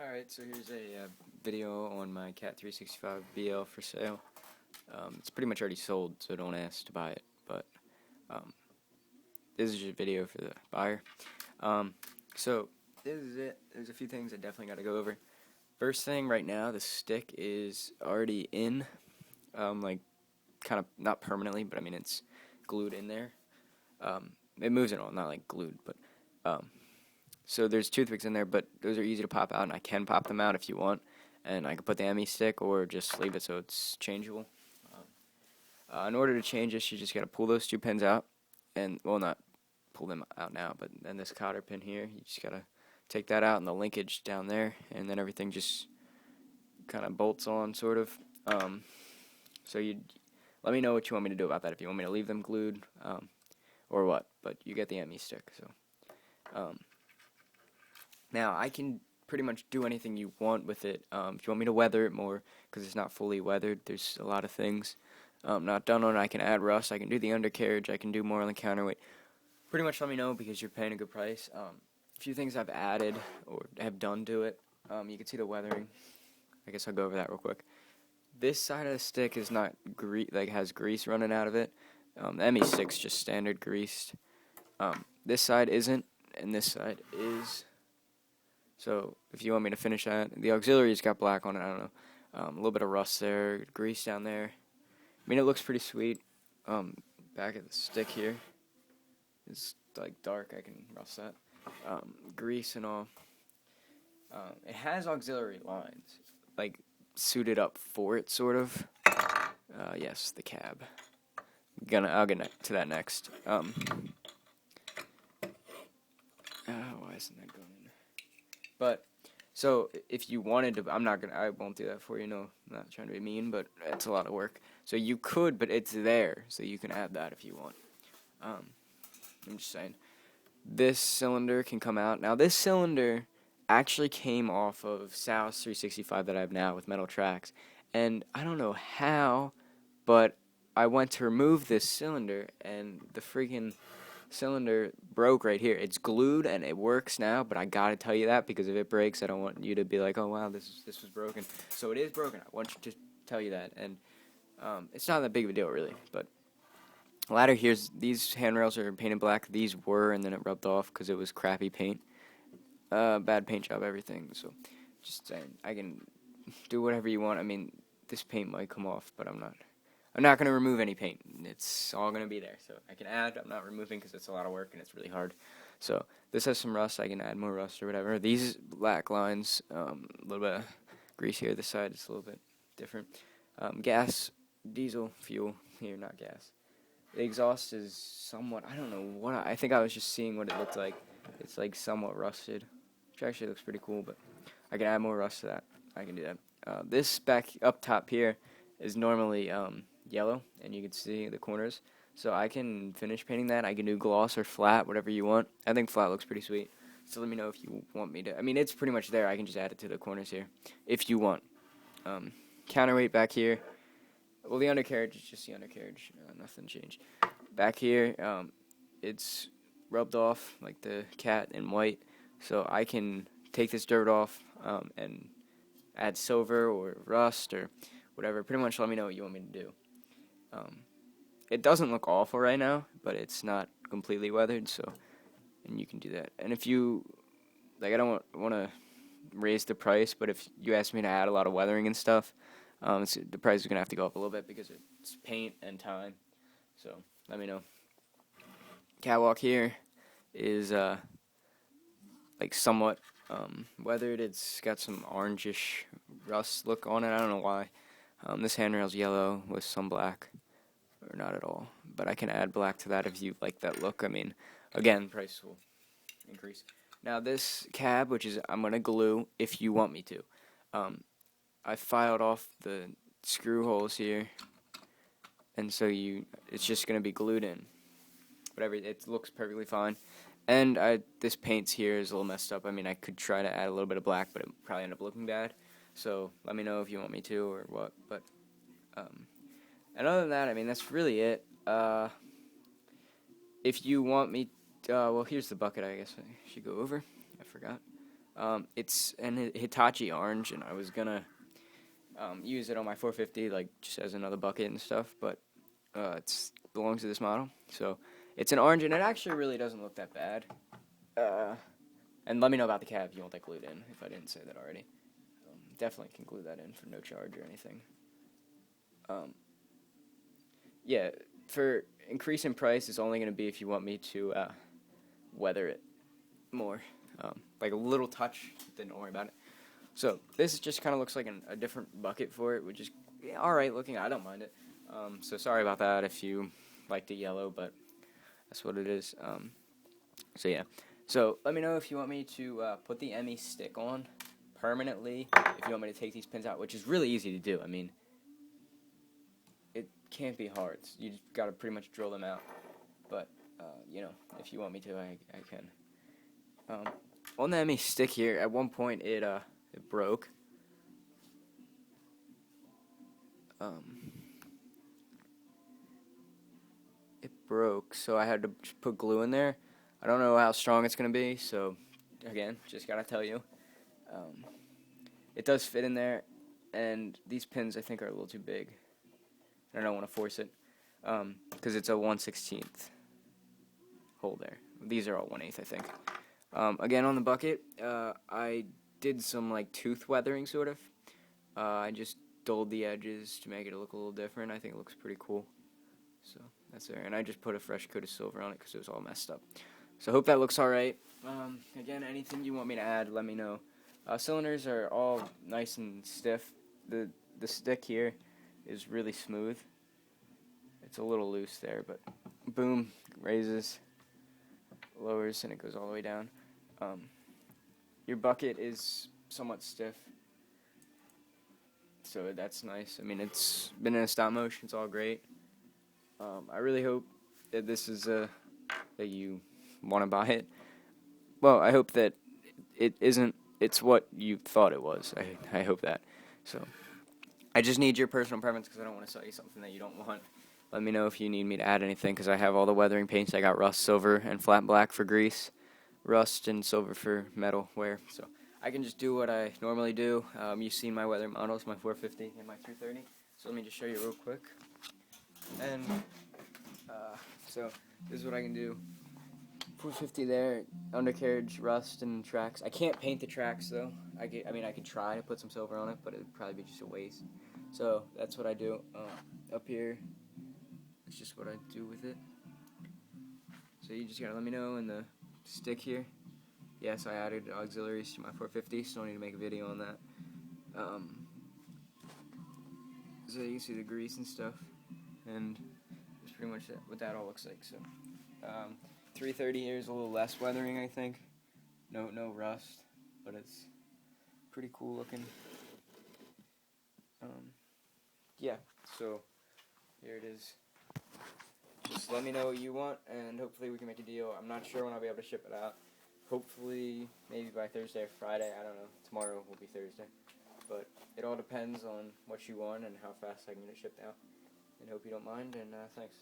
Alright, so here's a video on my Cat 365 BL for sale. It's pretty much already sold, so don't ask to buy it, but um, this is just a video for the buyer. So this is it. There's a few things I definitely got to go over. First thing, right now, the stick is already in, like, kind of, not permanently, but I mean, it's glued in there. It moves and all, not like glued, but so there's toothpicks in there, but those are easy to pop out, and I can pop them out if you want. And I can put the ME stick or just leave it so it's changeable. In order to change this, you just got to pull those two pins out, and, well, not pull them out now, but then this cotter pin here, you just got to take that out and the linkage down there, and then everything just kind of bolts on, sort of. So you let me know what you want me to do about that, if you want me to leave them glued, or what, but you get the ME stick, so. Now, I can pretty much do anything you want with it. If you want me to weather it more, because it's not fully weathered, there's a lot of things not done on it. I can add rust, I can do the undercarriage, I can do more on the counterweight. Pretty much let me know, because you're paying a good price. A few things I've added or have done to it. You can see the weathering. I guess I'll go over that real quick. This side of the stick is not has grease running out of it. The ME6 just standard greased. This side isn't, and this side is. So if you want me to finish that, the auxiliary's got black on it, I don't know. A little bit of rust there, grease down there. I mean, it looks pretty sweet. Back of the stick here is like dark, I can rust that. Grease and all. It has auxiliary lines, like suited up for it, sort of. Yes, the cab. I'll get to that next. Why isn't that going in? But, so, if you wanted to, I won't do that for you, no, I'm not trying to be mean, but it's a lot of work. So you could, but it's there, so you can add that if you want. I'm just saying. This cylinder can come out. Now, this cylinder actually came off of Sal's 365 that I have now with metal tracks. And I don't know how, but I went to remove this cylinder, and the freaking cylinder broke right here. It's glued and it works now, but I gotta tell you that, because if it breaks, I don't want you to be like, oh wow, this was broken. So it is broken. I want you to tell you that, and it's not that big of a deal really. But ladder here's, these handrails are painted black. These were, and then it rubbed off because it was crappy paint. Bad paint job, everything. So just saying, I can do whatever you want. I mean, this paint might come off, but I'm not going to remove any paint. It's all going to be there. So I can add. I'm not removing because it's a lot of work and it's really hard. So this has some rust. I can add more rust or whatever. These black lines, a little bit of grease here. This side is a little bit different. Gas, diesel, fuel. Here, not gas. The exhaust is somewhat, I don't know what, I think I was just seeing what it looked like. It's like somewhat rusted, which actually looks pretty cool, but I can add more rust to that. I can do that. This back up top here is normally yellow, and you can see the corners. So I can finish painting that. I can do gloss or flat, whatever you want. I think flat looks pretty sweet. So let me know if you want me to. I mean, it's pretty much there. I can just add it to the corners here, if you want. Counterweight back here. Well, the undercarriage is just the undercarriage. Nothing changed. Back here, it's rubbed off like the cat in white. So I can take this dirt off and add silver or rust or whatever. Pretty much let me know what you want me to do. It doesn't look awful right now, but it's not completely weathered, so, and you can do that. And if you, like, I don't want to raise the price, but if you ask me to add a lot of weathering and stuff, the price is going to have to go up a little bit because it's paint and time. So let me know. Catwalk here is like somewhat weathered. It's got some orangish rust look on it. I don't know why. This handrail's yellow with some black, or not at all. But I can add black to that if you like that look. I mean, again, price will increase. Now this cab, which is I'm gonna glue if you want me to. I filed off the screw holes here, and so it's just gonna be glued in. Whatever, it looks perfectly fine. And this paint's here is a little messed up. I mean, I could try to add a little bit of black, but it would probably end up looking bad. So let me know if you want me to or what. But and other than that, I mean, that's really it. If you want me, well, here's the bucket. I guess I should go over. I forgot. It's an Hitachi orange, and I was gonna use it on my 450, like just as another bucket and stuff, but it belongs to this model. So it's an orange, and it actually really doesn't look that bad. And let me know about the cab if you want that glued in, if I didn't say that already. Definitely can glue that in for no charge or anything. Yeah, for increase in price, it's only going to be if you want me to weather it more. Like a little touch, then don't worry about it. So this just kind of looks like a different bucket for it, which is alright looking. I don't mind it. So sorry about that if you like the yellow, but that's what it is. So yeah. So let me know if you want me to put the ME stick on permanently, if you want me to take these pins out, which is really easy to do. I mean, it can't be hard. You just got to pretty much drill them out. But, you know, if you want me to, I can. On the ME stick here, at one point it broke. It broke, so I had to just put glue in there. I don't know how strong it's going to be, so, again, just got to tell you. It does fit in there, and these pins, I think, are a little too big. I don't want to force it, because it's a 1/16 hole there. These are all 1/8, I think. Again, on the bucket, I did some, like, tooth weathering, sort of. I just dulled the edges to make it look a little different. I think it looks pretty cool. So, that's there. And I just put a fresh coat of silver on it because it was all messed up. So, I hope that looks alright. Again, anything you want me to add, let me know. Cylinders are all nice and stiff. The stick here is really smooth. It's a little loose there, but boom, raises, lowers, and it goes all the way down. Your bucket is somewhat stiff, so that's nice. I mean, it's been in a stop motion. It's all great. I really hope that this is that you want to buy it. Well, I hope that it isn't. It's what you thought it was. I hope that. So I just need your personal preference because I don't want to sell you something that you don't want. Let me know if you need me to add anything because I have all the weathering paints. I got rust, silver, and flat black for grease, rust and silver for metal wear. So I can just do what I normally do. You've seen my weather models, my 450 and my 330. So let me just show you real quick. And so this is what I can do. 450 there, undercarriage, rust, and tracks. I can't paint the tracks though. I could try to put some silver on it, but it would probably be just a waste. So that's what I do. Up here, it's just what I do with it. So you just gotta let me know in the stick here. Yes, I added auxiliaries to my 450, so I need to make a video on that. So you can see the grease and stuff, and that's pretty much what that all looks like. So 330 here is a little less weathering, I think. No rust, but it's pretty cool looking. Yeah, so here it is. Just let me know what you want, and hopefully we can make a deal. I'm not sure when I'll be able to ship it out. Hopefully, maybe by Thursday or Friday. I don't know. Tomorrow will be Thursday. But it all depends on what you want and how fast I can get it shipped out. And hope you don't mind, and thanks.